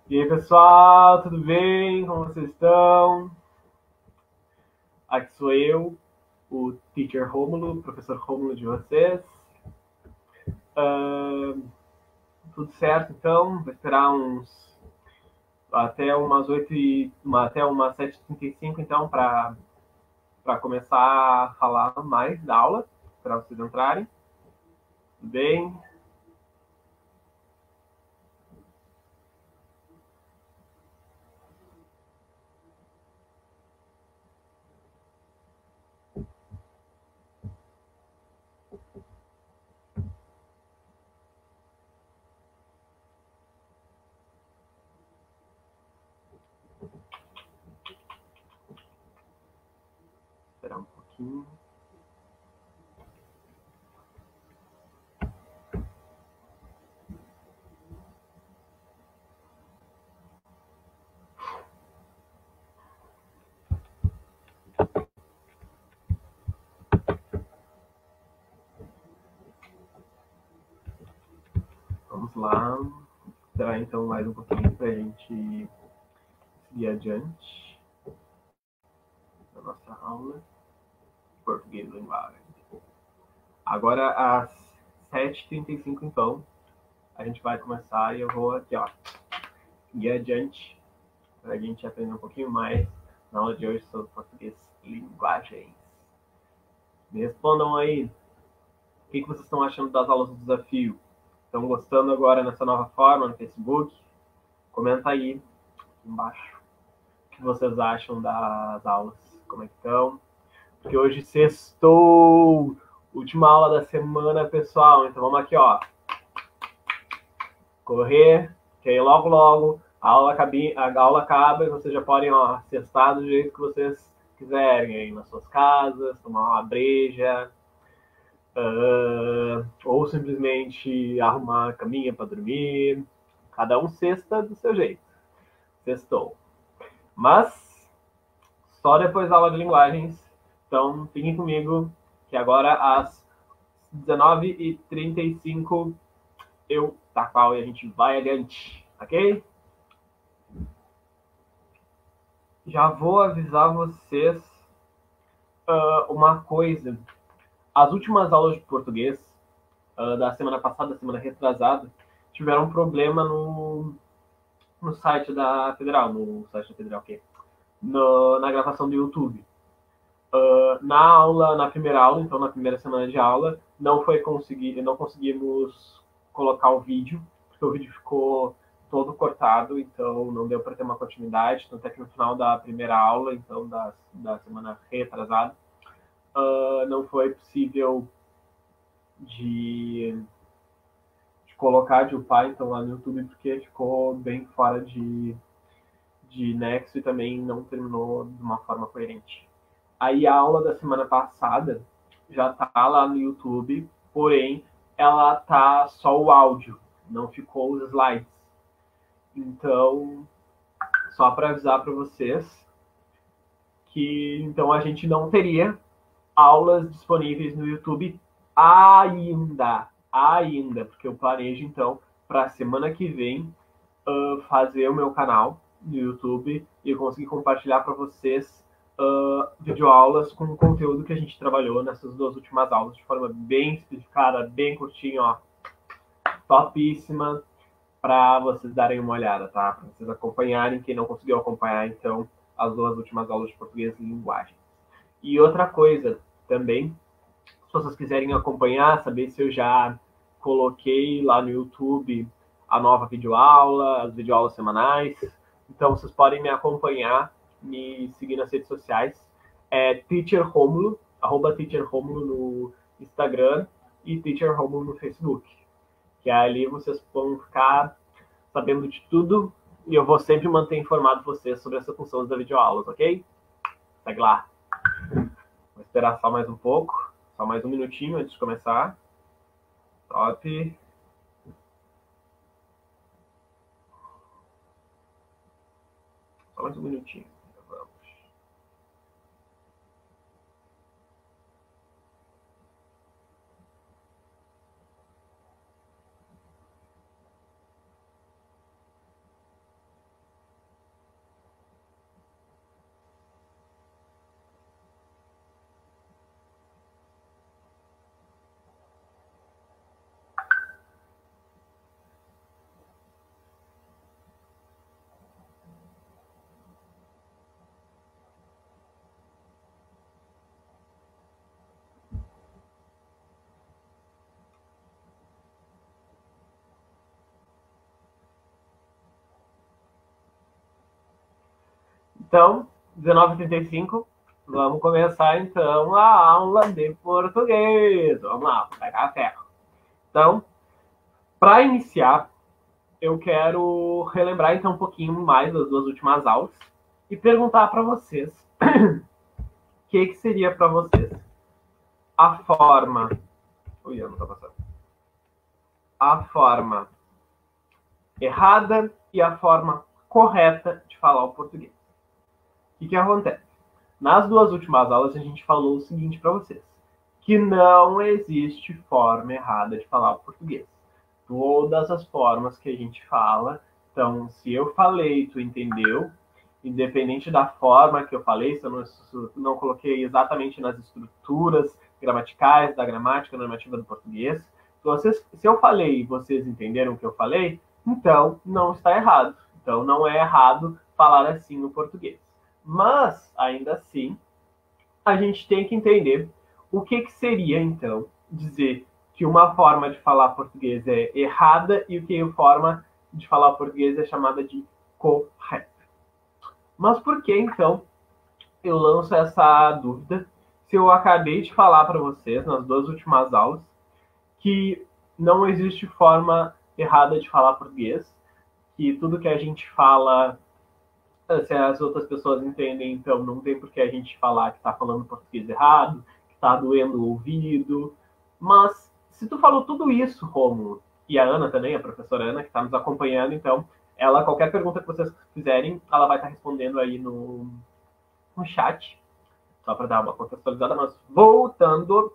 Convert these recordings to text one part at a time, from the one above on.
E aí, pessoal, tudo bem? Como vocês estão? Aqui sou eu, o Teacher Rômulo, professor Rômulo de vocês. Ahn, Tudo certo, então? Vou esperar até umas 7h35, então, para começar a falar mais da aula, para vocês entrarem. Tudo bem? Esperar um pouquinho. Vamos lá. Esperar, então, mais um pouquinho para a gente seguir adiante na nossa aula de português linguagem. Agora, às 7h35, então, a gente vai começar e eu vou aqui, ó, ir adiante para a gente aprender um pouquinho mais na aula de hoje sobre português e linguagens. Me respondam aí, o que vocês estão achando das aulas do desafio? Estão gostando agora nessa nova forma no Facebook? Comenta aí embaixo o que vocês acham das aulas, como é que estão. Porque hoje sextou, última aula da semana, pessoal. Então vamos aqui, ó, correr, que aí logo, logo a aula acaba e vocês já podem, ó, cestar do jeito que vocês quiserem, aí nas suas casas, tomar uma breja, ou simplesmente arrumar a caminha para dormir. Cada um cesta do seu jeito. Sextou. Mas só depois da aula de linguagens. Então fiquem comigo, que agora às 19h35 eu taco e a gente vai adiante, ok? Já vou avisar vocês uma coisa. As últimas aulas de português da semana passada, da semana retrasada, tiveram um problema no site da Federal, okay? Na gravação do YouTube. Na aula, na primeira aula, então na primeira semana de aula, não conseguimos colocar o vídeo, porque o vídeo ficou todo cortado, então não deu para ter uma continuidade, tanto é que no final da primeira aula, então da semana retrasada, não foi possível de colocar, de upar, então, lá no YouTube, porque ficou bem fora de nexo e também não terminou de uma forma coerente. Aí a aula da semana passada já tá lá no YouTube, porém ela tá só o áudio, não ficou os slides. Então, só para avisar para vocês que então a gente não teria aulas disponíveis no YouTube ainda, porque eu planejo então para a semana que vem fazer o meu canal no YouTube e conseguir compartilhar para vocês videoaulas com o conteúdo que a gente trabalhou nessas duas últimas aulas de forma bem especificada, bem curtinha, ó, topíssima, para vocês darem uma olhada, tá? Para vocês acompanharem, quem não conseguiu acompanhar, então, as duas últimas aulas de português e linguagem. E outra coisa também, se vocês quiserem acompanhar, saber se eu já coloquei lá no YouTube a nova videoaula, as videoaulas semanais. Então vocês podem me acompanhar, me seguir nas redes sociais. É Teacher Rômulo, @Teacher Rômulo no Instagram e Teacher Rômulo no Facebook. Que ali vocês vão ficar sabendo de tudo e eu vou sempre manter informado vocês sobre essa função das videoaulas, ok? Segue lá. Vou esperar só mais um pouco, só mais um minutinho antes de começar. Top. Só mais um minutinho. Vamos. Então, 19h35, vamos começar então a aula de português. Vamos lá, vou pegar a ferro. Então, para iniciar, eu quero relembrar então um pouquinho mais das duas últimas aulas e perguntar para vocês o que seria para vocês a forma. Ui, não tá passando. A forma errada e a forma correta de falar o português. O que acontece? Nas duas últimas aulas a gente falou o seguinte para vocês, que não existe forma errada de falar o português. Todas as formas que a gente fala, então se eu falei, tu entendeu, independente da forma que eu falei, se eu não coloquei exatamente nas estruturas gramaticais da gramática normativa do português, se eu falei e vocês entenderam o que eu falei, então não está errado. Então não é errado falar assim no português. Mas, ainda assim, a gente tem que entender o que seria, então, dizer que uma forma de falar português é errada e o que a forma de falar português é chamada de correta. Mas por que, então, eu lanço essa dúvida se eu acabei de falar para vocês, nas duas últimas aulas, que não existe forma errada de falar português, que tudo que a gente fala, se as outras pessoas entendem, então não tem por que a gente falar que está falando português errado, que está doendo o ouvido. Mas se tu falou tudo isso, Rômulo, e a Ana também, a professora Ana, que está nos acompanhando, então, ela, qualquer pergunta que vocês fizerem, ela vai estar respondendo aí no chat, só para dar uma contextualizada, mas voltando,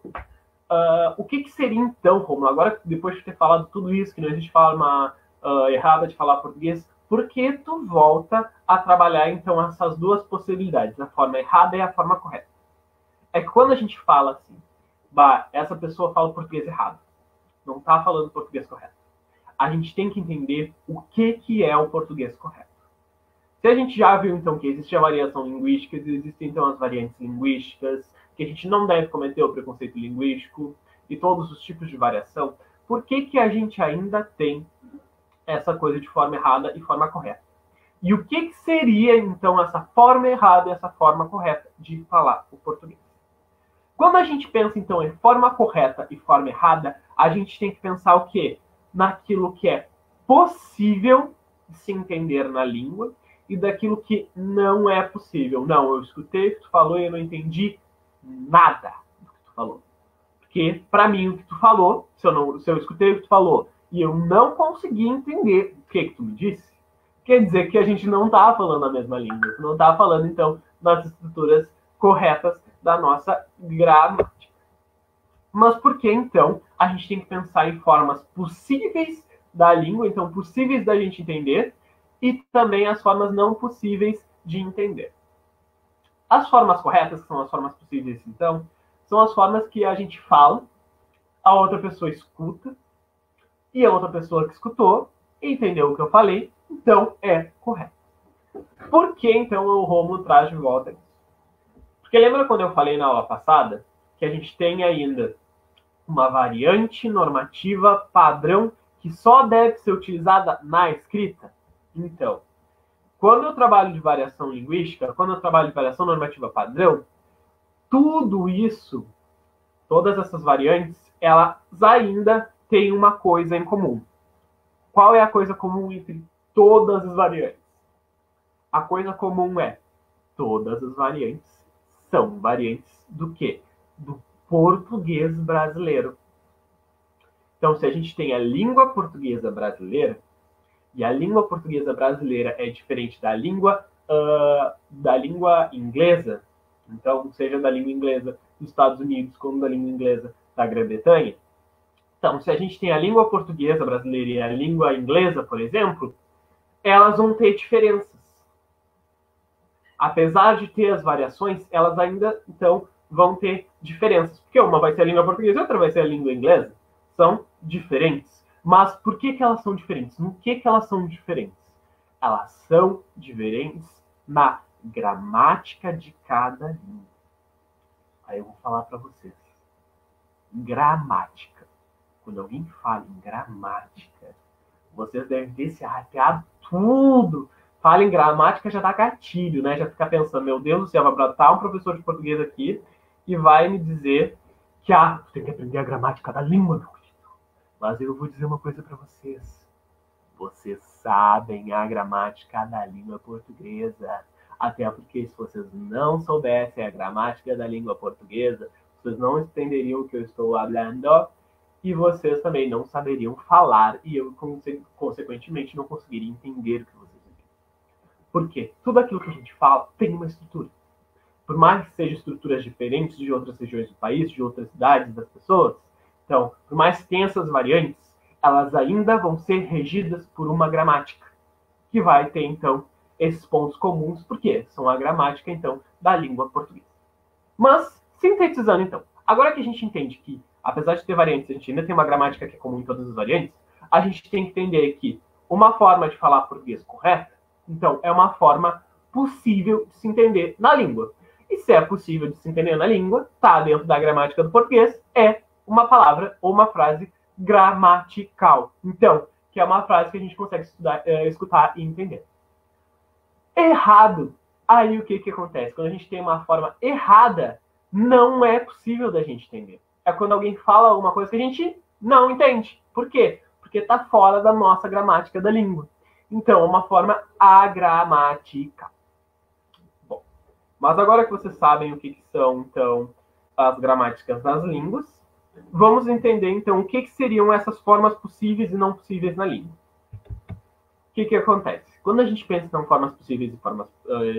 o que seria então, Rômulo, agora depois de ter falado tudo isso, que não existe forma errada de falar português, por que tu volta a trabalhar, então, essas duas possibilidades, a forma errada e a forma correta? É que quando a gente fala assim, essa pessoa fala português errado, não está falando português correto, a gente tem que entender o que é o português correto. Se a gente já viu, então, que existe a variação linguística, existem, então, as variantes linguísticas, que a gente não deve cometer o preconceito linguístico e todos os tipos de variação, por que a gente ainda tem essa coisa de forma errada e forma correta? E o que seria, então, essa forma errada e essa forma correta de falar o português? Quando a gente pensa, então, em forma correta e forma errada, a gente tem que pensar o quê? Naquilo que é possível se entender na língua e daquilo que não é possível. Não, eu escutei o que tu falou e eu não entendi nada do que tu falou. Porque, para mim, o que tu falou, se eu escutei o que tu falou e eu não consegui entender o que tu me disse, quer dizer que a gente não está falando a mesma língua, não está falando, então, nas estruturas corretas da nossa gramática. Mas por que, então, a gente tem que pensar em formas possíveis da língua, então, possíveis da gente entender, e também as formas não possíveis de entender? As formas corretas, que são as formas possíveis, então, são as formas que a gente fala, a outra pessoa escuta, e a outra pessoa que escutou entendeu o que eu falei, então é correto. Por que, então, o Rômulo traz de volta isso? Porque lembra quando eu falei na aula passada que a gente tem ainda uma variante normativa padrão que só deve ser utilizada na escrita? Então, quando eu trabalho de variação linguística, quando eu trabalho de variação normativa padrão, tudo isso, todas essas variantes, elas ainda têm uma coisa em comum. Qual é a coisa comum entre todas as variantes? A coisa comum é todas as variantes são variantes do quê? Do português brasileiro. Então, se a gente tem a língua portuguesa brasileira, e a língua portuguesa brasileira é diferente da língua inglesa, então, seja da língua inglesa dos Estados Unidos como da língua inglesa da Grã-Bretanha. Então, se a gente tem a língua portuguesa brasileira e a língua inglesa, por exemplo, elas vão ter diferenças. Apesar de ter as variações, elas ainda, então, vão ter diferenças. Porque uma vai ser a língua portuguesa e outra vai ser a língua inglesa. São diferentes. Mas por que elas são diferentes? No que elas são diferentes? Elas são diferentes na gramática de cada língua. Aí eu vou falar para vocês. Gramática. Quando alguém fala em gramática, vocês devem ter se arrepiado tudo, fala em gramática já dá gatilho, né? Já fica pensando, meu Deus do céu, vai brotar um professor de português aqui e vai me dizer que tu tem que aprender a gramática da língua, meu querido. Mas eu vou dizer uma coisa para vocês. Vocês sabem a gramática da língua portuguesa. Até porque se vocês não soubessem a gramática da língua portuguesa, vocês não entenderiam o que eu estou falando e vocês também não saberiam falar e eu, consequentemente, não conseguiria entender o que vocês dizem. Por quê? Tudo aquilo que a gente fala tem uma estrutura. Por mais que sejam estruturas diferentes de outras regiões do país, de outras cidades das pessoas, então, por mais que tenham essas variantes, elas ainda vão ser regidas por uma gramática, que vai ter, então, esses pontos comuns, porque são a gramática, então, da língua portuguesa. Mas, sintetizando, então, agora que a gente entende que, apesar de ter variantes, a gente ainda tem uma gramática que é comum em todas as variantes, a gente tem que entender que uma forma de falar português correta, então, é uma forma possível de se entender na língua. E se é possível de se entender na língua, tá dentro da gramática do português, é uma palavra ou uma frase gramatical. Então, que é uma frase que a gente consegue escutar e entender. Errado. Aí o que acontece? Quando a gente tem uma forma errada, não é possível da gente entender. É quando alguém fala alguma coisa que a gente não entende. Por quê? Porque está fora da nossa gramática da língua. Então, é uma forma agramatical. Bom, mas agora que vocês sabem o que são, então, as gramáticas das línguas, vamos entender, então, o que seriam essas formas possíveis e não possíveis na língua. O que acontece? Quando a gente pensa em formas possíveis e formas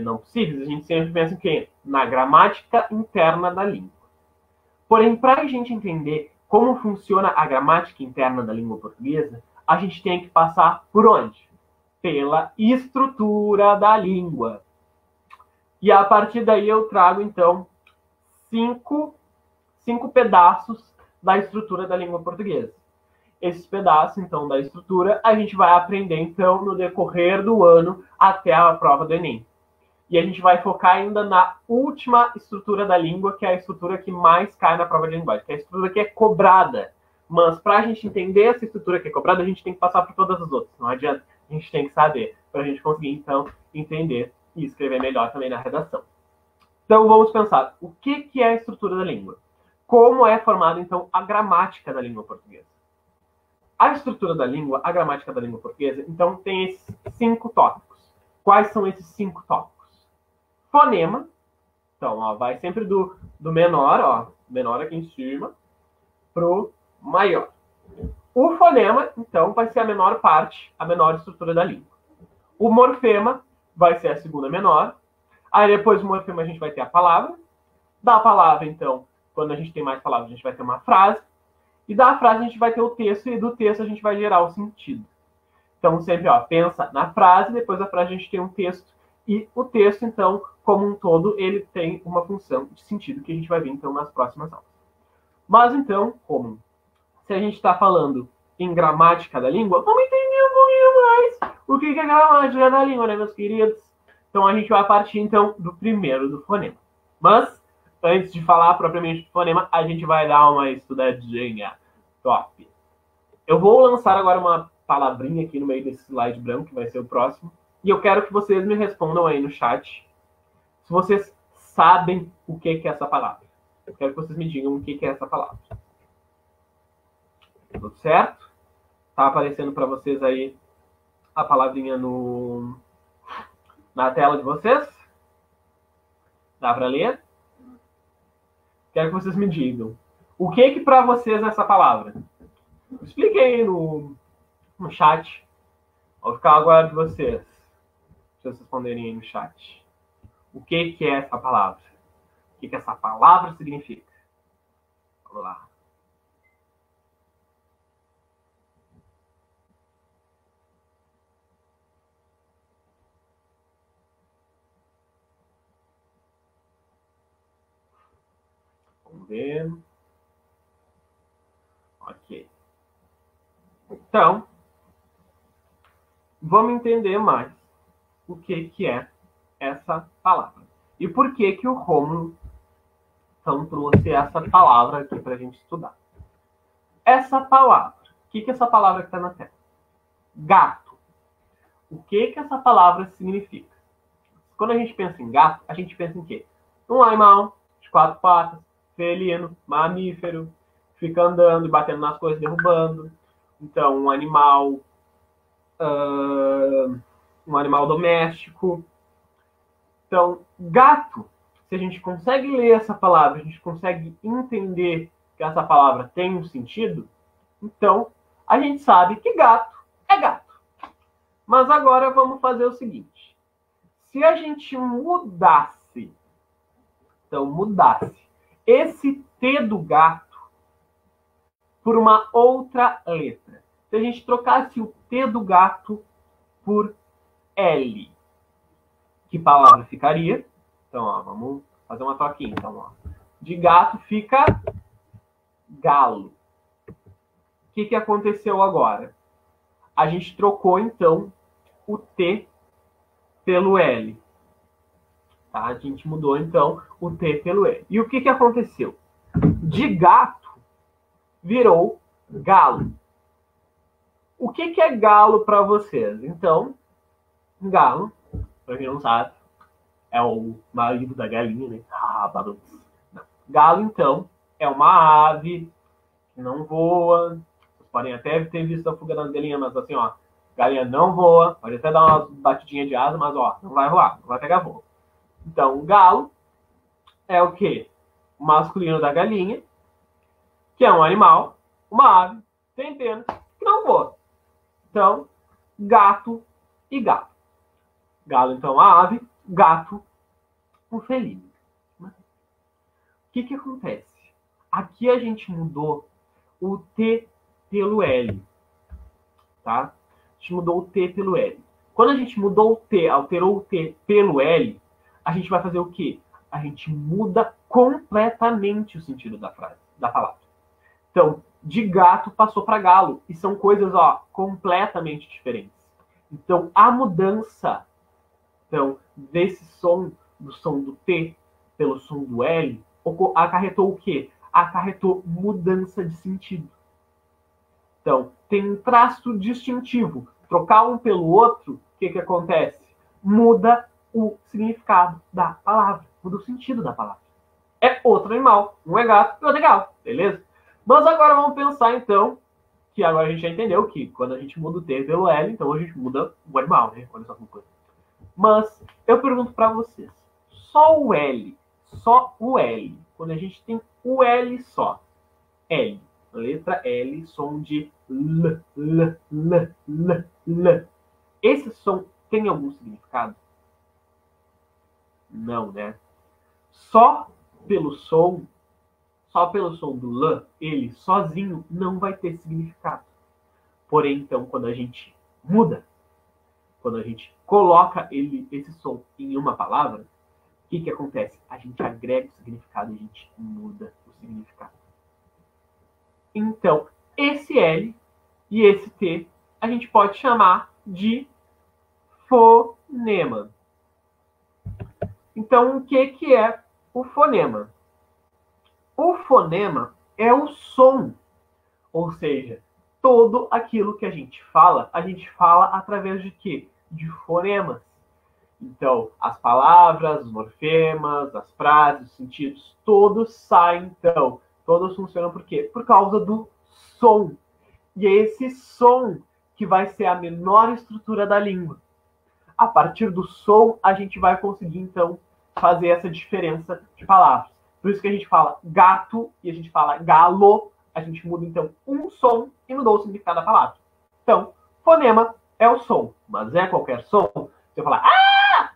não possíveis, a gente sempre pensa em quê? Na gramática interna da língua. Porém, para a gente entender como funciona a gramática interna da língua portuguesa, a gente tem que passar por onde? Pela estrutura da língua. E a partir daí eu trago, então, cinco pedaços da estrutura da língua portuguesa. Esses pedaços, então, da estrutura, a gente vai aprender, então, no decorrer do ano até a prova do Enem. E a gente vai focar ainda na última estrutura da língua, que é a estrutura que mais cai na prova de linguagem, que é a estrutura que é cobrada. Mas para a gente entender essa estrutura que é cobrada, a gente tem que passar por todas as outras. Não adianta, a gente tem que saber, para a gente conseguir, então, entender e escrever melhor também na redação. Então, vamos pensar, o que é a estrutura da língua? Como é formada, então, a gramática da língua portuguesa? A estrutura da língua, a gramática da língua portuguesa, então, tem esses 5 tópicos. Quais são esses 5 tópicos? Fonema. Então, ó, vai sempre do menor, ó, menor aqui em cima, pro maior. O fonema, então, vai ser a menor parte, a menor estrutura da língua. O morfema vai ser a segunda menor. Aí, depois do morfema, a gente vai ter a palavra. Da palavra, então, quando a gente tem mais palavras, a gente vai ter uma frase. E da frase a gente vai ter o texto, e do texto a gente vai gerar o sentido. Então, sempre, ó, pensa na frase, depois da frase a gente tem um texto, e o texto, então, como um todo, ele tem uma função de sentido que a gente vai ver, então, nas próximas aulas. Mas, então, como se a gente está falando em gramática da língua, vamos entender um pouquinho mais o que é gramática da língua, né, meus queridos? Então, a gente vai partir, então, do primeiro, do fonema. Mas, antes de falar propriamente do fonema, a gente vai dar uma estudadinha. Top. Eu vou lançar agora uma palavrinha aqui no meio desse slide branco, que vai ser o próximo. E eu quero que vocês me respondam aí no chat se vocês sabem o que é essa palavra. Eu quero que vocês me digam o que é essa palavra. Tudo certo? Tá aparecendo para vocês aí a palavrinha na tela de vocês? Dá para ler? Quero que vocês me digam. O que para vocês é essa palavra? Expliquem aí no chat. Vou ficar agora de vocês. Vocês responderem aí no chat. O que é essa palavra? O que essa palavra significa? Vamos lá. Vamos ver. Ok. Então, vamos entender mais o que é essa palavra. E por que o Rômulo então trouxe essa palavra aqui para a gente estudar. Essa palavra, o que é essa palavra que está na tela? Gato. o que essa palavra significa. Quando a gente pensa em gato, a gente pensa em quê? Um animal de 4 patas, felino, mamífero, fica andando e batendo nas coisas, derrubando. Então, um animal doméstico. Então, gato, se a gente consegue ler essa palavra, a gente consegue entender que essa palavra tem um sentido, então a gente sabe que gato é gato. Mas agora vamos fazer o seguinte. Se a gente mudasse esse T do gato por uma outra letra, se a gente trocasse o T do gato por L, que palavra ficaria? Então, ó, vamos fazer uma troquinha. Então, ó, de gato fica galo. O que aconteceu agora? A gente trocou, então, o T pelo L. Tá? A gente mudou, então, o T pelo L. E o que aconteceu? De gato virou galo. O que é galo para vocês? Então, galo, para quem não sabe, é o marido da galinha, né? Não. Galo, então, é uma ave que não voa. Vocês podem até ter visto a fuga das galinhas, mas assim, ó, galinha não voa, pode até dar uma batidinha de asa, mas ó, não vai voar, não vai pegar voo. Então, o galo é o quê? O masculino da galinha, que é um animal, uma ave, sem penas, que não voa. Então, gato e gato. Galo, então, a ave, gato, o felino. O que acontece? Aqui a gente mudou o T pelo L, tá? A gente mudou o T pelo L. Quando a gente mudou o T, alterou o T pelo L, a gente vai fazer o quê? A gente muda completamente o sentido da frase, da palavra. Então, de gato passou para galo. E são coisas, ó, completamente diferentes. Então, a mudança desse som do T pelo som do L, acarretou o quê? Acarretou mudança de sentido. Então, tem um traço distintivo. Trocar um pelo outro, o que acontece? Muda o significado da palavra. Muda o sentido da palavra. É outro animal. Um é gato e outro é galo. Beleza? Mas agora vamos pensar, então, que agora a gente já entendeu que quando a gente muda o T pelo L, então a gente muda o animal, né? Olha só que coisa. Mas eu pergunto para vocês, só o L, quando a gente tem o L só, L, letra L, som de L, L, L, L, L. Esse som tem algum significado? Não, né? Só pelo som do L, ele sozinho não vai ter significado. Porém, então, quando a gente muda, quando a gente coloca esse som em uma palavra, o que acontece? A gente agrega o significado e a gente muda o significado. Então, esse L e esse T a gente pode chamar de fonema. Então, o que é o fonema? O fonema é o som, ou seja, todo aquilo que a gente fala através de quê? De fonemas. Então, as palavras, os morfemas, as frases, os sentidos, todos saem, então, todos funcionam por quê? Por causa do som. E é esse som que vai ser a menor estrutura da língua. A partir do som, a gente vai conseguir, então, fazer essa diferença de palavras. Por isso que a gente fala gato e a gente fala galo, a gente muda, então, um som e mudou o significado da palavra. Então, fonema é o som, mas é qualquer som. Se eu falar,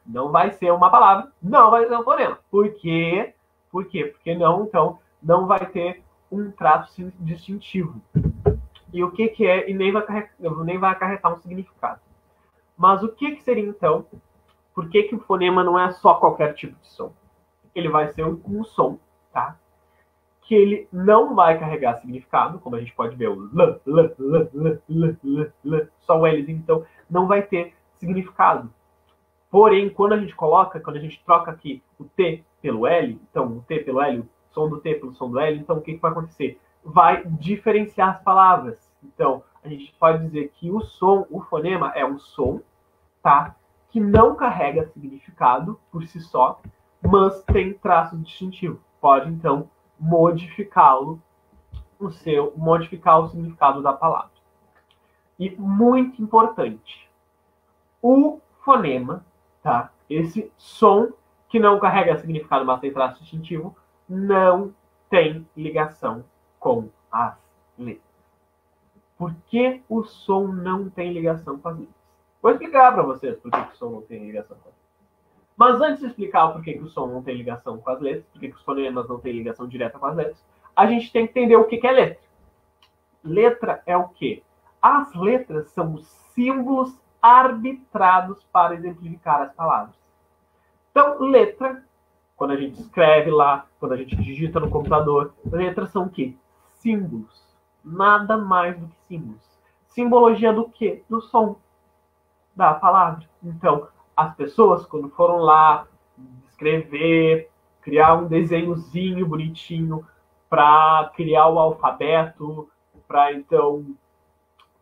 não vai ser uma palavra, não vai ser um fonema. Por quê? Porque não, então, não vai ter um traço distintivo. E o que é, e nem vai acarretar um significado. Mas o que seria, então, por que o fonema não é só qualquer tipo de som? Ele vai ser um som, tá? Que ele não vai carregar significado, como a gente pode ver o l, l, l, l, l, l, l, só o L, então não vai ter significado. Porém, quando a gente troca aqui o T pelo L, então o T pelo L, o som do T pelo som do L, então o que vai acontecer? Vai diferenciar as palavras. Então, a gente pode dizer que o fonema é um som tá? Que não carrega significado por si só, mas tem traço distintivo. Pode, então, modificar o significado da palavra. E muito importante, o fonema, tá? Esse som que não carrega significado, mas tem traço distintivo, não tem ligação com as letras. Por que o som não tem ligação com as letras? Vou explicar para vocês por que o som não tem ligação com as letras. Mas antes de explicar por que o som não tem ligação com as letras, por que os fonemas não têm ligação direta com as letras, a gente tem que entender o que é letra. Letra é o quê? As letras são os símbolos arbitrados para exemplificar as palavras. Então, letra, quando a gente escreve lá, quando a gente digita no computador, letras são o quê? Símbolos. Nada mais do que símbolos. Simbologia do quê? Do som da palavra. Então, as pessoas, quando foram lá escrever, criar um desenhozinho bonitinho para criar o alfabeto, para, então,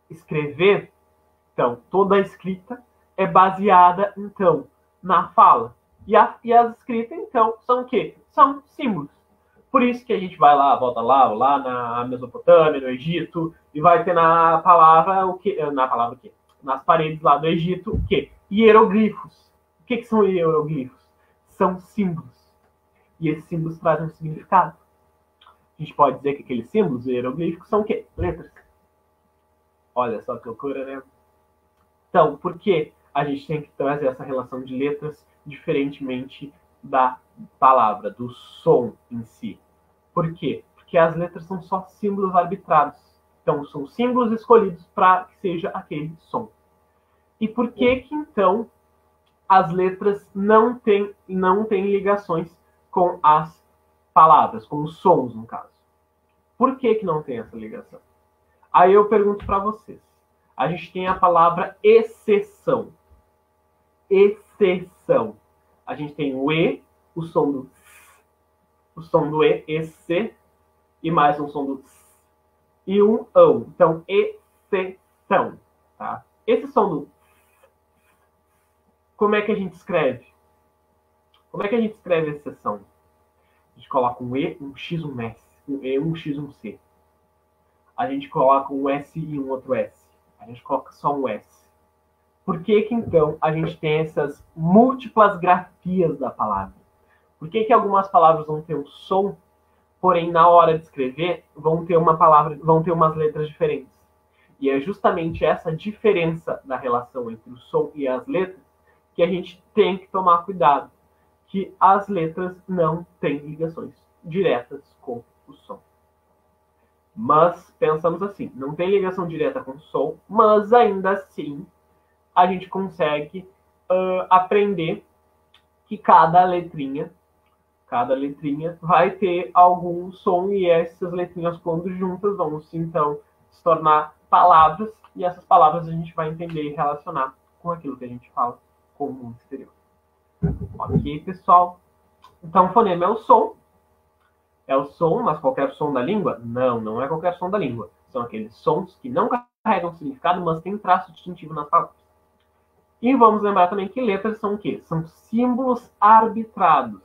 escrever, então, toda a escrita é baseada, então, na fala. E as escritas, então, são o quê? São símbolos. Por isso que a gente vai lá, volta lá na Mesopotâmia, no Egito, e vai ter na palavra o quê? Na palavra o quê? Nas paredes lá do Egito, o quê? Hieroglifos. O que são hieroglifos? São símbolos. E esses símbolos trazem um significado. A gente pode dizer que aqueles símbolos hieroglíficos são o quê? Letras. Olha só que loucura, né? Então, por que a gente tem que trazer essa relação de letras diferentemente da palavra, do som em si? Por quê? Porque as letras são só símbolos arbitrados. Então, são símbolos escolhidos para que seja aquele som. E por que então, as letras não têm ligações com as palavras, com os sons, no caso? Por que não tem essa ligação? Aí eu pergunto para vocês. A gente tem a palavra exceção. Exceção. A gente tem o E, o som do S, o som do E, esse, e mais um som do S, e um ão. Então, exceção. Tá? Esse som do S, como é que a gente escreve? Como é que a gente escreve exceção? A gente coloca um E, um X, um S. Um E, um X, um C. A gente coloca um S e um outro S. A gente coloca só um S. Por que então a gente tem essas múltiplas grafias da palavra? Por que algumas palavras vão ter um som, porém na hora de escrever vão ter umas letras diferentes? E é justamente essa diferença da relação entre o som e as letras que a gente tem que tomar cuidado, que as letras não têm ligações diretas com o som. Mas pensamos assim, não tem ligação direta com o som, mas ainda assim a gente consegue aprender que cada letrinha vai ter algum som, e essas letrinhas, quando juntas, vão então se tornar palavras, e essas palavras a gente vai entender e relacionar com aquilo que a gente fala com o mundo exterior. Ok, pessoal? Então, fonema é o som. É o som, mas qualquer som da língua? Não, não é qualquer som da língua. São aqueles sons que não carregam significado, mas têm traço distintivo nas palavras. E vamos lembrar também que letras são o quê? São símbolos arbitrados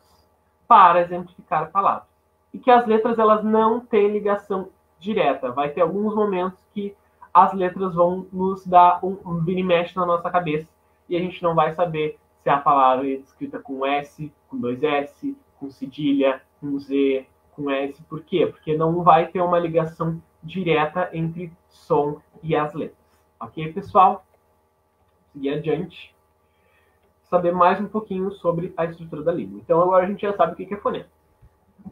para exemplificar palavras. E que as letras, elas não têm ligação direta. Vai ter alguns momentos que as letras vão nos dar um vira e mexe na nossa cabeça, e a gente não vai saber se a palavra é escrita com S, com 2S, com cedilha, com Z, com S. Por quê? Porque não vai ter uma ligação direta entre som e as letras. Ok, pessoal? Seguir adiante. Saber mais um pouquinho sobre a estrutura da língua. Então, agora a gente já sabe o que é fonema.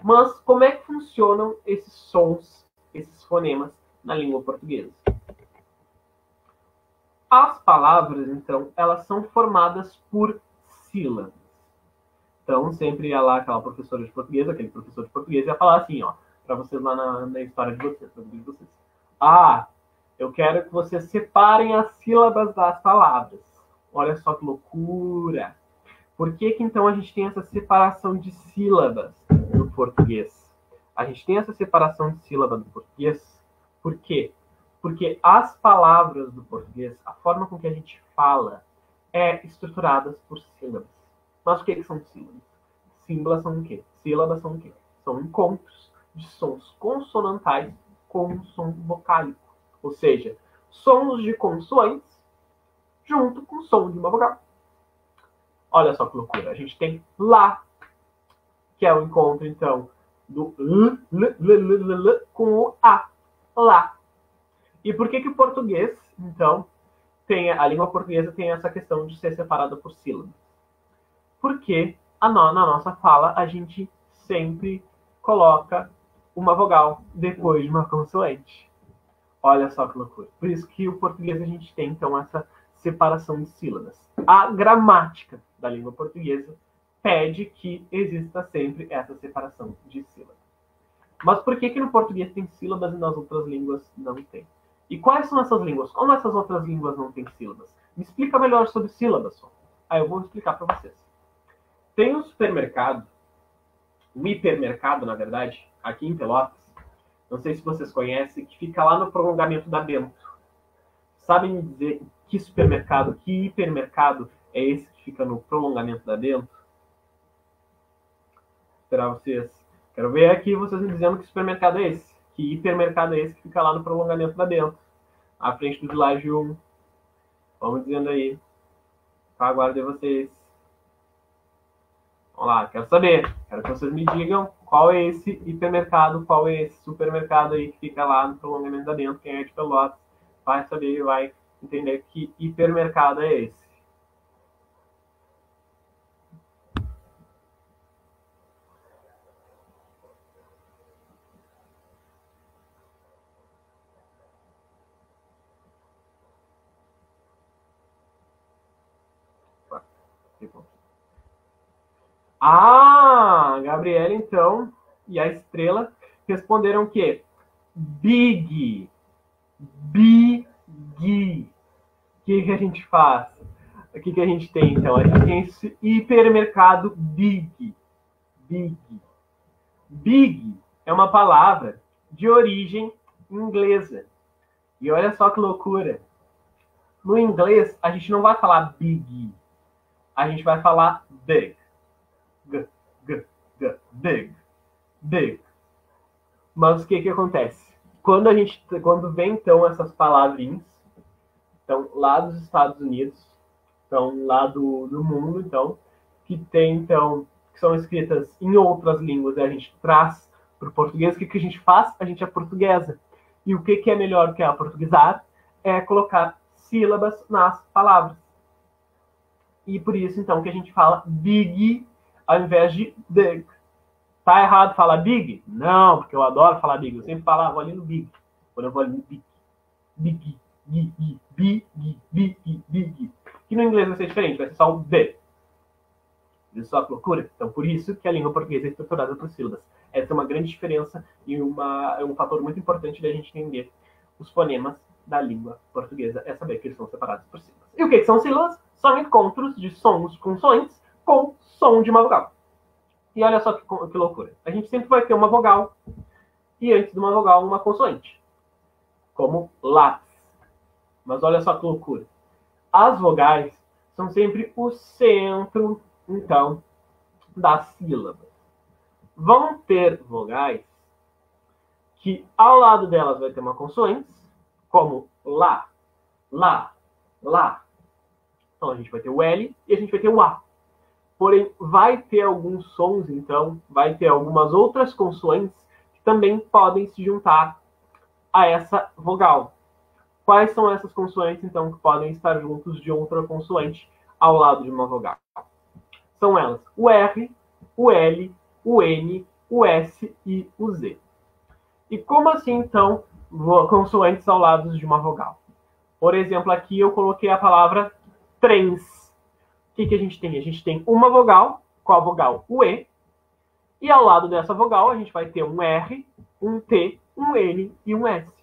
Mas como é que funcionam esses sons, esses fonemas na língua portuguesa? As palavras, então, elas são formadas por sílabas. Então, sempre ia lá aquela professora de português, aquele professor de português ia falar assim, ó, para vocês lá na história de vocês, Ah, eu quero que vocês separem as sílabas das palavras. Olha só que loucura! Por que então a gente tem essa separação de sílabas no português? A gente tem essa separação de sílabas no português, por quê? Porque as palavras do português, a forma com que a gente fala, estruturadas por sílabas. Mas o que são sílabas? Sílabas são o quê? Sílabas são o quê? São encontros de sons consonantais com um som vocálico. Ou seja, sons de consoantes junto com o som de uma vogal. Olha só que loucura. A gente tem lá, que é o encontro, então, do l com o a. Lá. E por que o português, então, a língua portuguesa tem essa questão de ser separada por sílabas? Porque na nossa fala a gente sempre coloca uma vogal depois de uma consoante. Olha só que loucura. Por isso que o português a gente tem, então, essa separação de sílabas. A gramática da língua portuguesa pede que exista sempre essa separação de sílabas. Mas por que no português tem sílabas e nas outras línguas não tem? E quais são essas línguas? Como essas outras línguas não têm sílabas? Me explica melhor sobre sílabas. Aí eu vou explicar para vocês. Tem um supermercado, um hipermercado, na verdade, aqui em Pelotas, não sei se vocês conhecem, que fica lá no prolongamento da Bento. Sabem me dizer que supermercado, que hipermercado é esse que fica no prolongamento da Bento? Vou esperar vocês. Quero ver aqui vocês me dizendo que supermercado é esse. Que hipermercado é esse que fica lá no prolongamento da Bento, à frente do Village 1. Vamos dizendo aí. Aguardo vocês. Vamos lá, quero saber. Quero que vocês me digam qual é esse hipermercado, qual é esse supermercado aí que fica lá no prolongamento da Bento. Quem é de Pelotas vai saber e vai entender que hipermercado é esse. Gabriela, então, e a Estrela responderam o quê? Big. Big. O que a gente faz? O que a gente tem, então? A gente tem esse hipermercado Big. Big. Big é uma palavra de origem inglesa. E olha só que loucura. No inglês, a gente não vai falar big. A gente vai falar big. Big. Big. Mas o que acontece? Quando vem, então, essas palavrinhas, então, lá dos Estados Unidos, então, lá do mundo, então, que tem, então, que são escritas em outras línguas, e a gente traz para o português, o que a gente faz? A gente portuguesa. E o que é melhor que aportuguesar? É colocar sílabas nas palavras. E por isso, então, que a gente fala big ao invés de big. Tá errado falar big? Não, porque eu adoro falar big. Eu sempre falo, ali no big. Quando eu vou ali no big. Big. Big. Que no inglês vai ser diferente, vai ser só o B. Isso é uma loucura. Então, por isso que a língua portuguesa é estruturada por sílabas. Essa é uma grande diferença e um fator muito importante da gente entender os fonemas da língua portuguesa. É saber que eles são separados por sílabas. E o que são sílabas? São encontros de sons consoantes com som de uma vogal. E olha só que loucura. A gente sempre vai ter uma vogal e antes de uma vogal uma consoante. Como lápis. Mas olha só que loucura. As vogais são sempre o centro, então, das sílabas. Vão ter vogais que ao lado delas vai ter uma consoante, como lá. Então a gente vai ter o L e a gente vai ter o A. Porém, vai ter alguns sons, então, vai ter algumas outras consoantes que também podem se juntar a essa vogal. Quais são essas consoantes, então, que podem estar juntos de outra consoante ao lado de uma vogal? São elas o R, o L, o N, o S e o Z. E como assim, então, consoantes ao lado de uma vogal? Por exemplo, aqui eu coloquei a palavra trens. O que a gente tem? A gente tem uma vogal, com a vogal o E, e ao lado dessa vogal a gente vai ter um R, um T, um N e um S.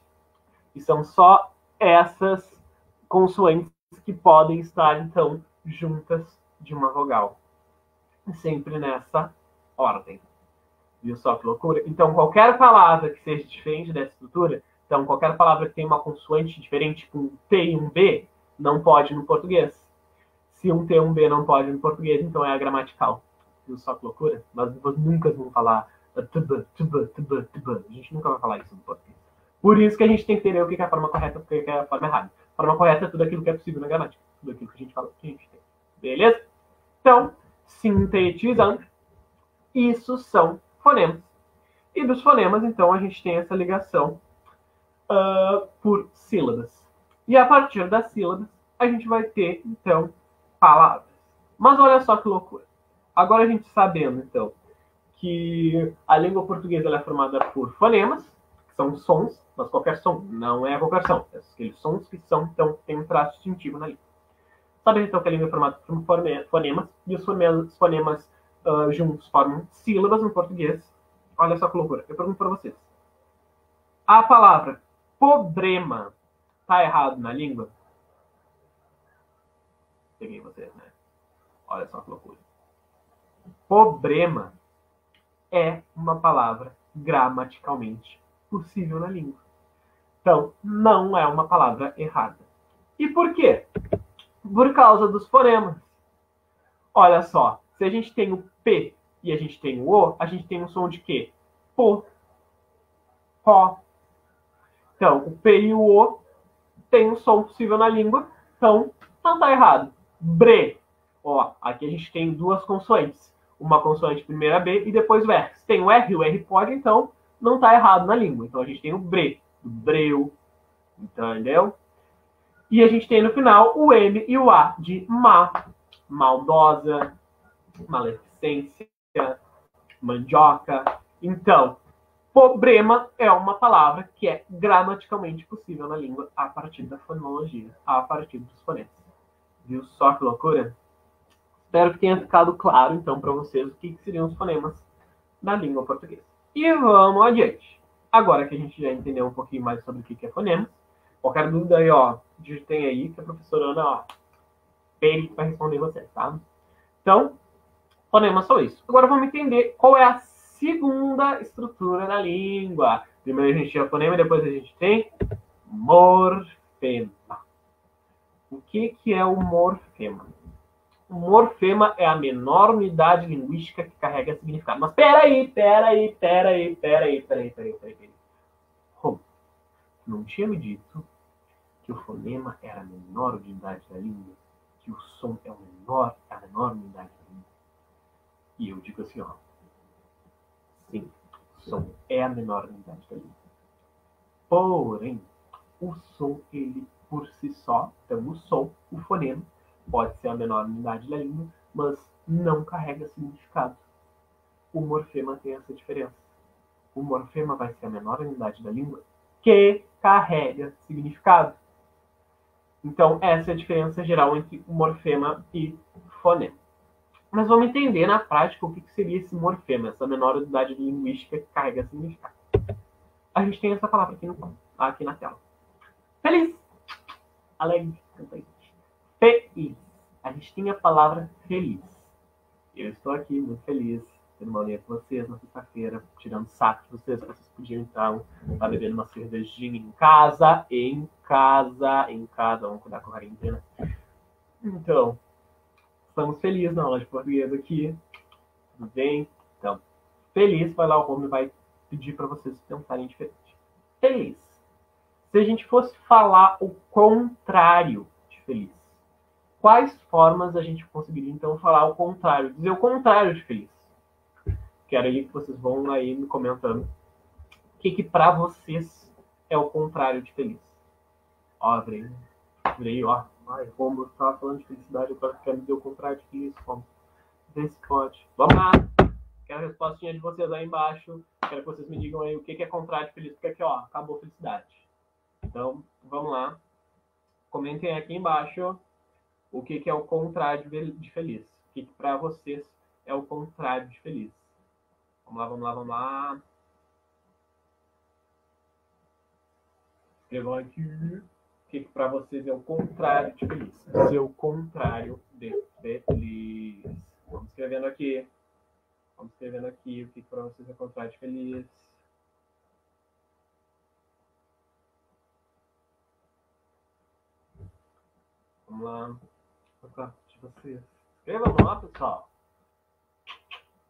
E são só essas consoantes que podem estar, então, juntas de uma vogal. Sempre nessa ordem. Viu só que loucura? Então, qualquer palavra que seja diferente dessa estrutura, então, qualquer palavra que tenha uma consoante diferente, com um T e um B, não pode no português. Se um T e um B não pode no português, então é a gramatical. Viu só que loucura? Mas nunca vão falar tuba, tuba, tuba, tuba. A gente nunca vai falar isso no português. Por isso que a gente tem que entender o que é a forma correta e o que é a forma errada. A forma correta é tudo aquilo que é possível na gramática. Tudo aquilo que a gente fala que a gente tem. Beleza? Então, sintetizando, isso são fonemas. E dos fonemas, então, a gente tem essa ligação por sílabas. E a partir das sílabas, a gente vai ter, então, palavras. Mas olha só que loucura. Agora a gente sabendo, então, que a língua portuguesa ela é formada por fonemas, que são sons, mas qualquer som, não é qualquer som. É aqueles sons que são, então, tem um traço distintivo na língua. Sabendo, então, que a língua é formada por fonemas, e os fonemas juntos formam sílabas no português. Olha só que loucura. Eu pergunto para vocês. A palavra problema tá errado na língua? Peguei vocês, né? Olha só que loucura. Problema é uma palavra gramaticalmente possível na língua. Então, não é uma palavra errada. E por quê? Por causa dos fonemas. Olha só, se a gente tem o P e a gente tem o O, a gente tem um som de quê? Pô, Pó. Então, o P e o O tem um som possível na língua, então não tá errado. Bre. Ó, aqui a gente tem duas consoantes. Uma consoante primeira B e depois o R. Se tem o R pode, então não tá errado na língua. Então a gente tem o bre, o breu, entendeu? E a gente tem no final o M e o A de má, maldosa, maleficência, mandioca. Então, problema é uma palavra que é gramaticalmente possível na língua a partir da fonologia, a partir dos fonemas. Viu só que loucura? Espero que tenha ficado claro, então, para vocês o que seriam os fonemas na língua portuguesa. E vamos adiante. Agora que a gente já entendeu um pouquinho mais sobre o que é fonemas, qualquer dúvida aí, ó, digitem aí que a professora Ana, ó, vai responder vocês, tá? Então, fonemas são isso. Agora vamos entender qual é a segunda estrutura da língua. Primeiro a gente tinha fonema, depois a gente tem morfema. O que é o morfema? O morfema é a menor unidade linguística que carrega significado. Mas peraí. Como? Não tinha me dito que o fonema era a menor unidade da língua? Que o som é a menor unidade da língua? E eu digo assim, ó. Sim, o som é a menor unidade da língua. Porém, o som, ele por si só, então o som, o fonema, pode ser a menor unidade da língua, mas não carrega significado. O morfema tem essa diferença. O morfema vai ser a menor unidade da língua que carrega significado. Então, essa é a diferença geral entre o morfema e fonema. Mas vamos entender na prática o que seria esse morfema, essa menor unidade linguística que carrega significado. A gente tem essa palavra aqui na tela. Feliz. Alegre. Feliz. A gente tem a palavra feliz. Eu estou aqui muito feliz, tendo uma aula com vocês na sexta-feira, tirando saco de vocês, que vocês podiam então estar bebendo uma cervejinha em casa, vamos cuidar com a quarentena. Então, estamos felizes na aula de português aqui, tudo bem? Então, feliz, vai lá, o Rome vai pedir para vocês pensarem diferente. Feliz. Se a gente fosse falar o contrário de feliz, quais formas a gente conseguiria, então, falar o contrário, dizer o contrário de feliz? Quero aí que vocês vão aí me comentando o que para vocês é o contrário de feliz. Ó, virei, ó. Ai, Romulo estava falando de felicidade, agora quero dizer o contrário de feliz, Romulo. Vê se pode. Vamos lá! Quero a respostinha de vocês aí embaixo. Quero que vocês me digam aí o que é contrário de feliz, porque aqui, ó, acabou a felicidade. Então, vamos lá. Comentem aqui embaixo o que é o contrário de feliz. O que para vocês é o contrário de feliz. Vamos lá. Escrevam aqui o que para vocês é o contrário de feliz. Dizer o contrário de feliz. Vamos escrevendo aqui o que para vocês é o contrário de feliz. Vamos lá. Opa, deixa eu vocês. Escrevam lá, pessoal.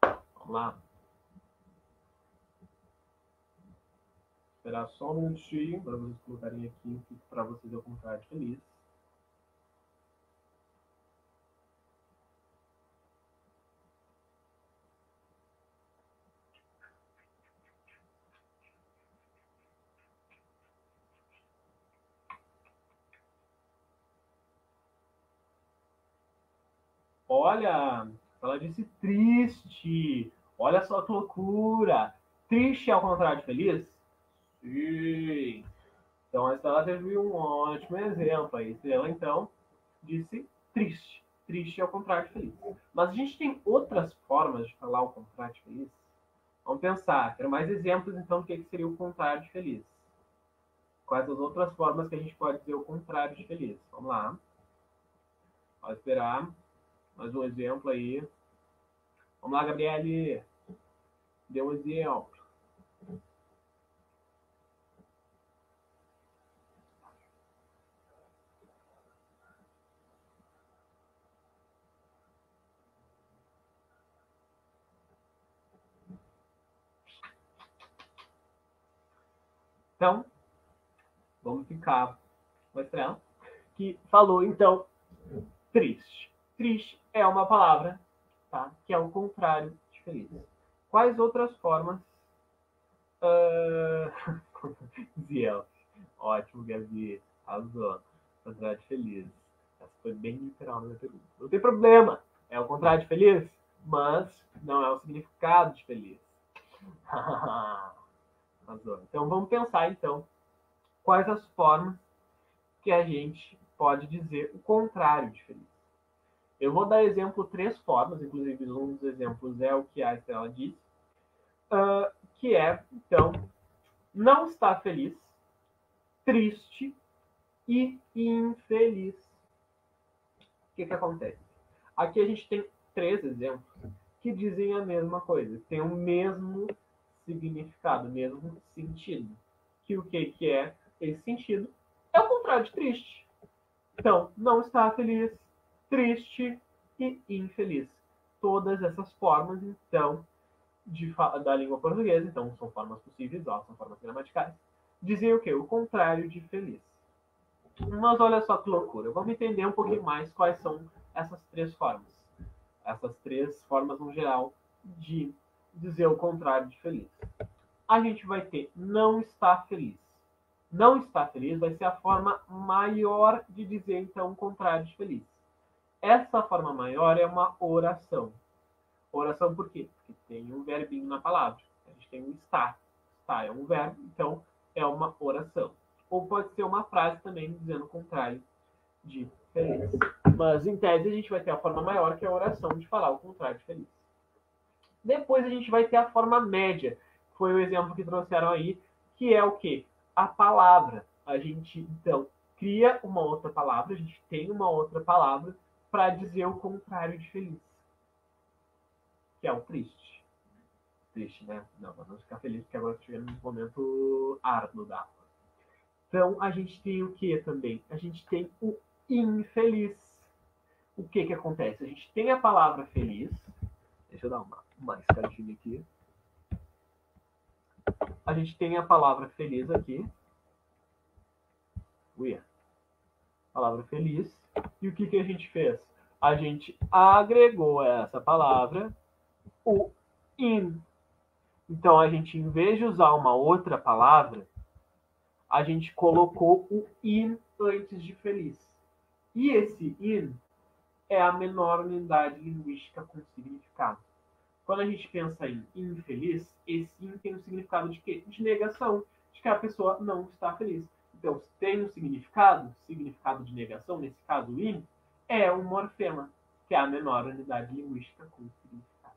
Vamos lá. Esperar só um minutinho para vocês colocarem aqui o que para vocês é o contrário de feliz. Olha, ela disse triste. Olha só que loucura. Triste é o contrário de feliz? Sim. Então a Estela teve um ótimo exemplo. A Estrela, então, disse triste. Triste é o contrário de feliz. Mas a gente tem outras formas de falar o contrário de feliz? Vamos pensar. Quero mais exemplos, então, do que seria o contrário de feliz. Quais as outras formas que a gente pode dizer o contrário de feliz? Vamos lá. Pode esperar. Mais um exemplo aí. Vamos lá, Gabriele. Dê um exemplo. Então, vamos ficar com a Estrela, que falou, então, triste. Triste é uma palavra, tá? Que é o contrário de feliz. Quais outras formas... Dizia ela. Ótimo, Gabi. Arrasou. Contrário de feliz. Essa foi bem literal na minha pergunta. Não tem problema. É o contrário de feliz, mas não é o significado de feliz. Arrasou. Então, vamos pensar, então, quais as formas que a gente pode dizer o contrário de feliz. Eu vou dar exemplo três formas, inclusive um dos exemplos é o que a Estela disse, que é, então, não estar feliz, triste e infeliz. O que acontece? Aqui a gente tem três exemplos que dizem a mesma coisa, tem o mesmo significado, o mesmo sentido. Que o que é esse sentido? É o contrário de triste. Então, não estar feliz, triste e infeliz. Todas essas formas, então, da língua portuguesa, então são formas possíveis, ó, são formas gramaticais, dizem o quê? O contrário de feliz. Mas olha só que loucura. Vamos entender um pouquinho mais quais são essas três formas. Essas três formas, no geral, de dizer o contrário de feliz. A gente vai ter não estar feliz. Não estar feliz vai ser a forma maior de dizer, então, o contrário de feliz. Essa forma maior é uma oração. Oração por quê? Porque tem um verbinho na palavra. A gente tem um estar. Estar é um verbo, então é uma oração. Ou pode ser uma frase também dizendo o contrário de feliz. Mas, em tese, a gente vai ter a forma maior, que é a oração de falar o contrário de feliz. Depois a gente vai ter a forma média, que foi o exemplo que trouxeram aí, que é o quê? A palavra. A gente, então, cria uma outra palavra, a gente tem uma outra palavra para dizer o contrário de feliz, que é o triste. Triste, né? Não, vamos ficar feliz, porque agora chegamos num momento árduo da aula. Então, a gente tem o que também? A gente tem o infeliz. O que acontece? A gente tem a palavra feliz. Deixa eu dar uma escadinha aqui. A gente tem a palavra feliz aqui. Palavra feliz. E o que a gente fez? A gente agregou a essa palavra o in. Então, a gente, em vez de usar uma outra palavra, a gente colocou o in antes de feliz. E esse in é a menor unidade linguística com significado. Quando a gente pensa em infeliz, esse in tem um significado de quê? De negação, de que a pessoa não está feliz. Então, se tem um significado de negação, nesse caso o in, é um morfema, que é a menor unidade linguística com significado.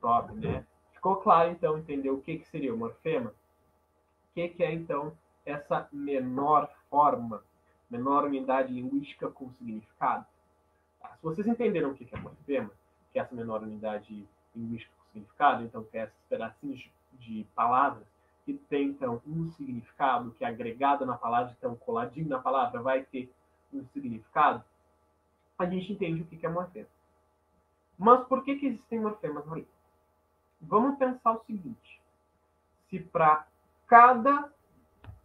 Top, né? Ficou claro, então, entender o que seria o morfema? O que é, então, essa menor forma, menor unidade linguística com significado? Tá? Se vocês entenderam o que é morfema, que é essa menor unidade linguística com significado, então, que é esses pedacinhos de palavras que tem, então, um significado, que é agregado na palavra, então, coladinho na palavra, vai ter um significado, a gente entende o que é morfema. Mas por que existem morfemas na língua? Vamos pensar o seguinte. Se para cada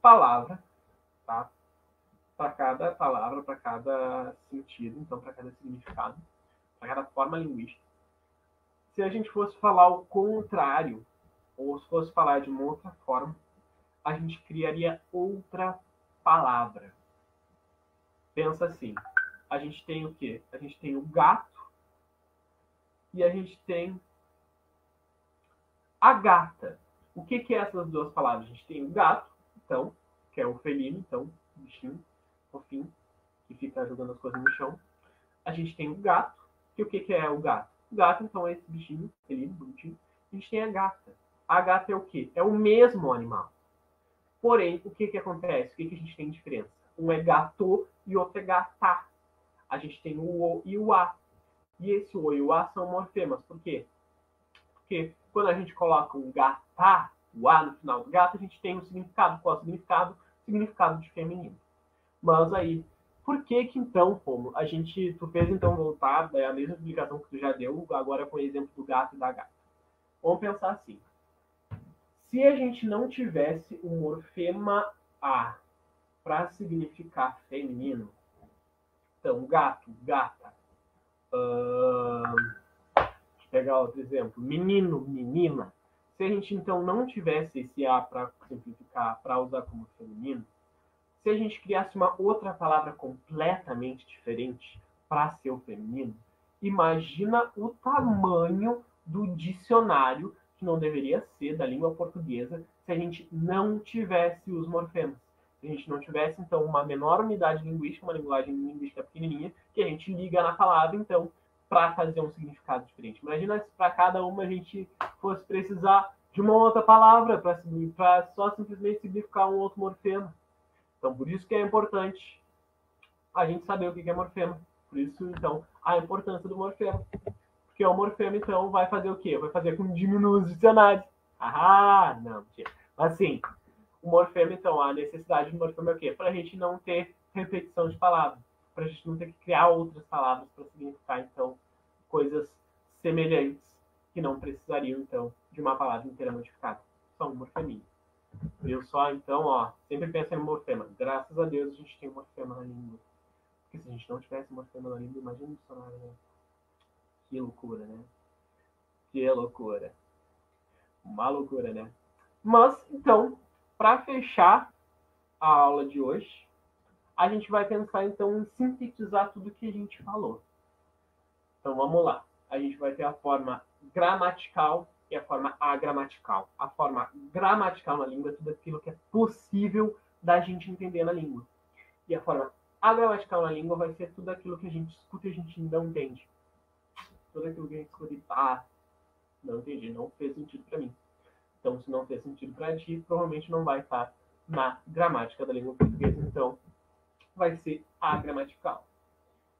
palavra, tá? Para cada palavra, para cada sentido, então para cada significado, para cada forma linguística, se a gente fosse falar o contrário, ou se fosse falar de uma outra forma, a gente criaria outra palavra. Pensa assim, a gente tem o quê? A gente tem o gato e a gente tem a gata. O que é essas duas palavras? A gente tem o gato, então, que é o felino, então, o bichinho, fofinho, que fica jogando as coisas no chão. A gente tem o gato, que o que é o gato? O gato, então, é esse bichinho, felino, bonitinho. A gente tem a gata. A gata é o quê? É o mesmo animal. Porém, o que acontece? O que a gente tem de diferença? Um é gato e o outro é gata. A gente tem o O e o A. E esse O e o A são morfemas. Por quê? Porque quando a gente coloca um gata, o A no final do gato, a gente tem um significado. Qual é o significado? Significado de feminino. Mas aí, por que então, como tu fez então voltar a mesma explicação que tu já deu, agora com o exemplo do gato e da gata. Vamos pensar assim. Se a gente não tivesse o morfema A para significar feminino, então gato, gata, deixa eu pegar outro exemplo, menino, menina. Se a gente então não tivesse esse A para simplificar, para usar como feminino, se a gente criasse uma outra palavra completamente diferente para ser o feminino, imagina o tamanho do dicionário, que não deveria ser da língua portuguesa, se a gente não tivesse os morfemas. Se a gente não tivesse, então, uma menor unidade linguística, uma linguagem linguística pequenininha, que a gente liga na palavra, então, para fazer um significado diferente. Imagina se para cada uma a gente fosse precisar de uma outra palavra para só simplesmente significar um outro morfema. Então, por isso que é importante a gente saber o que é morfema. Por isso, então, a importância do morfema. Porque o morfema, então, vai fazer o quê? Vai fazer com que diminua os dicionários. Ah, não, mentira. Mas, sim, o morfema, então, a necessidade do morfema é o quê? Para a gente não ter repetição de palavras. Para a gente não ter que criar outras palavras para significar, então, coisas semelhantes que não precisariam, então, de uma palavra inteira modificada. Só um morfeminho. Viu só? Então, ó, sempre pensa em morfema. Graças a Deus a gente tem morfema na língua. Porque se a gente não tivesse morfema na língua, imagina o dicionário, né? Que loucura, né? Que loucura. Uma loucura, né? Mas, então, para fechar a aula de hoje, a gente vai pensar, então, em sintetizar tudo que a gente falou. Então, vamos lá. A gente vai ter a forma gramatical e a forma agramatical. A forma gramatical na língua é tudo aquilo que é possível da gente entender na língua. E a forma agramatical na língua vai ser tudo aquilo que a gente escuta e a gente não entende. Tudo aquilo que a gente escuta e não entendi, não fez sentido para mim. Então, se não fez sentido para ti, provavelmente não vai estar na gramática da língua portuguesa. Então, vai ser agramatical.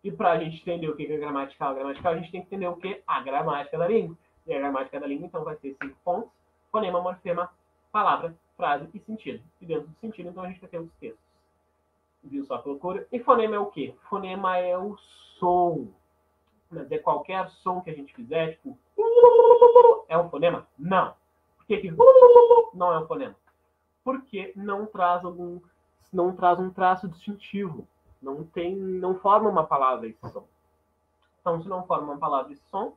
E para a gente entender o que é gramatical, a gente tem que entender o que é a gramática da língua. E a gramática da língua, então, vai ter 5 pontos: fonema, morfema, palavra, frase e sentido. E dentro do sentido, então, a gente vai ter os textos. Viu só que loucura? E fonema é o quê? Fonema é o som. Mas é qualquer som que a gente fizer, tipo, é um fonema? Não. Por que não é um fonema? Porque não traz um traço distintivo. Não forma uma palavra esse som. Então, se não forma uma palavra esse som,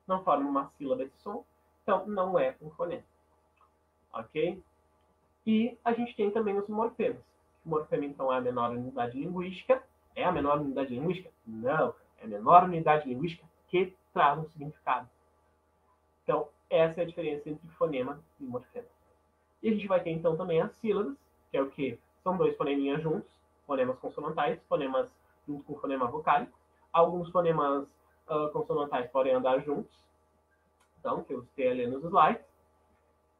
não forma uma sílaba esse som, então não é um fonema. Ok? E a gente tem também os morfemas. O morfema, então, é a menor unidade linguística. É a menor unidade linguística? Não. É a menor unidade linguística que traz um significado. Então, essa é a diferença entre fonema e morfema. E a gente vai ter, então, também as sílabas, que é o quê? São 2 foneminhas juntos, fonemas consonantais, fonemas junto com fonema vocálico. Alguns fonemas consonantais podem andar juntos, então, que eu citei ali nos slides.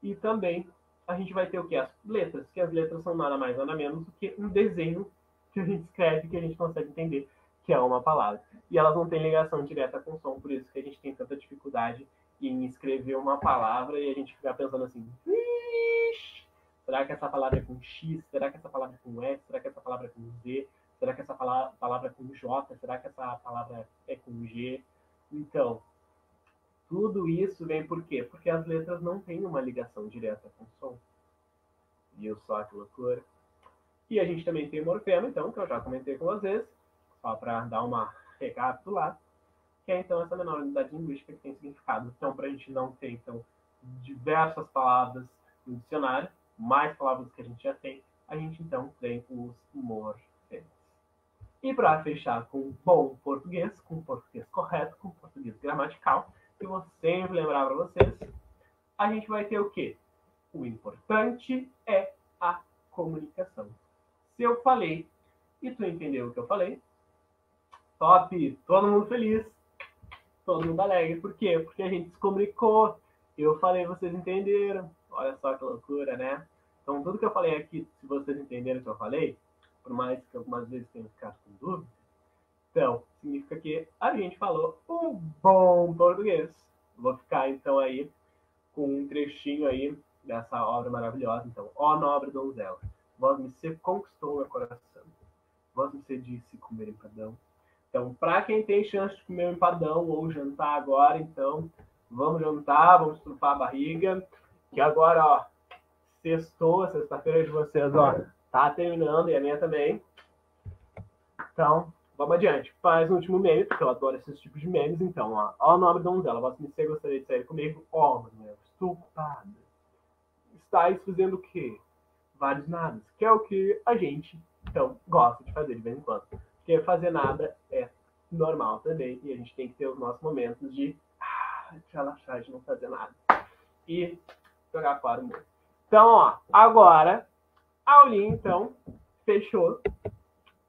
E também a gente vai ter o quê? As letras, que as letras são nada mais nada menos do que um desenho que a gente escreve, que a gente consegue entender que é uma palavra. E elas não têm ligação direta com o som, por isso que a gente tem tanta dificuldade em escrever uma palavra e a gente fica pensando assim, será que essa palavra é com X? Será que essa palavra é com S? Será que essa palavra é com Z? Será que essa palavra é com J? Será que essa palavra é com G? Então, tudo isso vem por quê? Porque as letras não têm uma ligação direta com o som. Viu só que loucura? E a gente também tem o morfema, então, que eu já comentei com vocês, só para dar uma recapitulada, que é então essa menor unidade linguística que tem significado. Então, para a gente não ter então diversas palavras no dicionário, mais palavras que a gente já tem, a gente então tem os morfemas. E para fechar com bom português, com português correto, com português gramatical, que eu vou sempre lembrar para vocês, a gente vai ter o quê? O importante é a comunicação. Se eu falei e tu entendeu o que eu falei, top, todo mundo feliz, todo mundo alegre. Por quê? Porque a gente se comunicou, eu falei, vocês entenderam. Olha só que loucura, né? Então, tudo que eu falei aqui, se vocês entenderam o que eu falei, por mais que algumas vezes tenha ficado com dúvida, então, significa que a gente falou um bom português. Vou ficar, então, aí com um trechinho aí dessa obra maravilhosa. Então, ó nobre donzela, vós me se conquistou meu coração, vós me se disse comer empadão. Então, para quem tem chance de comer um empadão ou jantar agora, então, vamos jantar, vamos trufar a barriga, que agora, ó, sextou, sexta-feira de vocês, ó, tá terminando, e a minha também. Então, vamos adiante. Faz um último meme, porque eu adoro esses tipos de memes. Então, ó nobre donzela, vós me se gostaria de sair comigo? Ó, mulher, estou ocupada. Estáis fazendo o quê? Vários nadas, que é o que a gente, então, gosta de fazer de vez em quando. Porque fazer nada é normal também, e a gente tem que ter os nossos momentos de relaxar, de não fazer nada. E jogar fora o mundo. Então, ó, agora, a aulinha, então, fechou.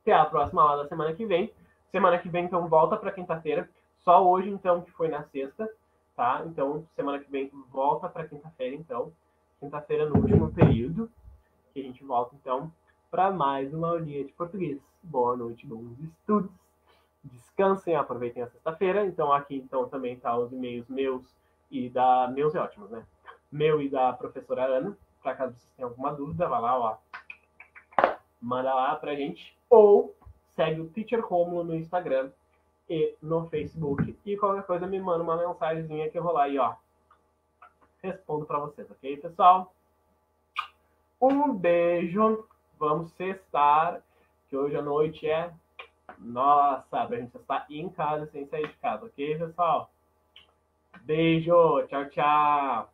Até a próxima aula da semana que vem. Semana que vem, então, volta para quinta-feira. Só hoje, então, que foi na sexta, tá? Então, semana que vem, volta para quinta-feira, então. Quinta-feira, no último período. Que a gente volta, então, para mais uma aulinha de português. Boa noite, bons estudos. Descansem, aproveitem a sexta-feira. Então, aqui, então, também tá os e-mails meus e da... Meus é ótimos, né? Meu e da professora Ana. Para caso vocês tenham alguma dúvida, vai lá, ó. Manda lá pra gente. Ou segue o Teacher Romulo no Instagram e no Facebook. E qualquer coisa me manda uma mensagenzinha que eu vou lá e, ó, respondo para vocês, ok, pessoal? Um beijo. Vamos cestar, que hoje à noite é... Nossa, pra gente cestar em casa sem sair de casa, ok, pessoal? Beijo. Tchau, tchau.